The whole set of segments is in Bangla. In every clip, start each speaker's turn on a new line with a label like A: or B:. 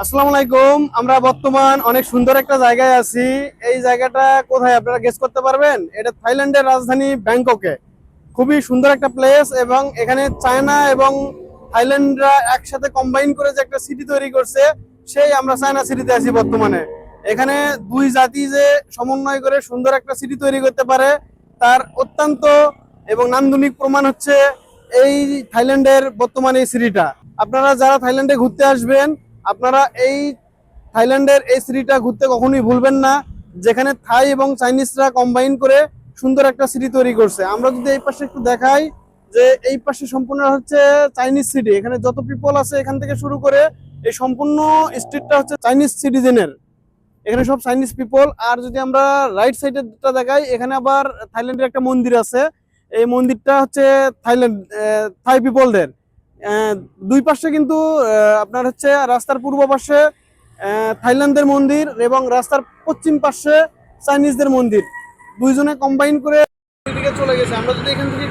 A: আসসালামু আলাইকুম। আমরা বর্তমান অনেক সুন্দর একটা জায়গায় আছি। এই জায়গাটা কোথায় আপনারা গেস করতে পারবেন? এটা থাইল্যান্ডের রাজধানী ব্যাংককে। খুবই সুন্দর একটা প্লেস এবং এখানে চায়না এবং থাইল্যান্ডরা একসাথে কম্বাইন করে যে একটা সিটি তৈরি করছে, সেই আমরা চায়না সিটিতে আছি বর্তমানে। এখানে দুই জাতি যে সমন্বয় করে সুন্দর একটা সিটি তৈরি করতে পারে, তার অত্যন্ত এবং নান্দনিক প্রমাণ হচ্ছে এই থাইল্যান্ডের বর্তমানে এই সিটিটা। আপনারা যারা থাইল্যান্ডে ঘুরতে আসবেন, আপনারা এই থাইল্যান্ডের এই সিটিটা ঘুরতে কখনোই ভুলবেন না, যেখানে থাই এবং চাইনিজরা কম্বাইন করে সুন্দর একটা সিটি তৈরি করছে। আমরা যদি এই পাশে একটু দেখাই, যে এই পাশে সম্পূর্ণ হচ্ছে চাইনিজ সিটি। এখানে যত পিপল আছে এখান থেকে শুরু করে এই সম্পূর্ণ স্ট্রিটটা হচ্ছে চাইনিজ সিটিজেনের। এখানে সব চাইনিজ পিপল। আর যদি আমরা রাইট সাইডেরটা দেখাই, এখানে আবার থাইল্যান্ডের একটা মন্দির আছে। এই মন্দিরটা হচ্ছে থাইল্যান্ড থাই পিপলদের। দুই পাশে কিন্তু আপনার হচ্ছে রাস্তার পূর্ব পাশে থাইল্যান্ডের মন্দির এবং রাস্তার পশ্চিম পাশে চাইনিজদের মন্দির। দুইজনে কম্বাইন করে দিকে চলে গেছে। আমরা যদি এখান থেকে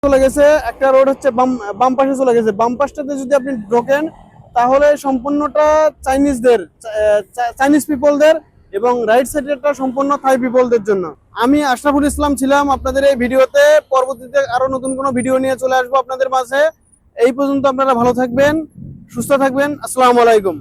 A: চলে গেছে, একটা রোড হচ্ছে বাম বাম পাশে চলে গেছে। বাম পাশটাতে যদি আপনি ঢোকেন, তাহলে সম্পূর্ণটা চাইনিজদের, চাইনিজ পিপলদের, এবং রাইট সাইডেরটা সম্পূর্ণ থাই পিপলদের জন্য। আমি আশরাফুল ইসলাম ছিলাম আপনাদের এই ভিডিওতে। পরবর্তীতে আরো নতুন কোনো ভিডিও নিয়ে চলে আসবো আপনাদের মাঝে। এই পর্যন্ত আপনারা ভালো থাকবেন, সুস্থ থাকবেন। আসসালামু আলাইকুম।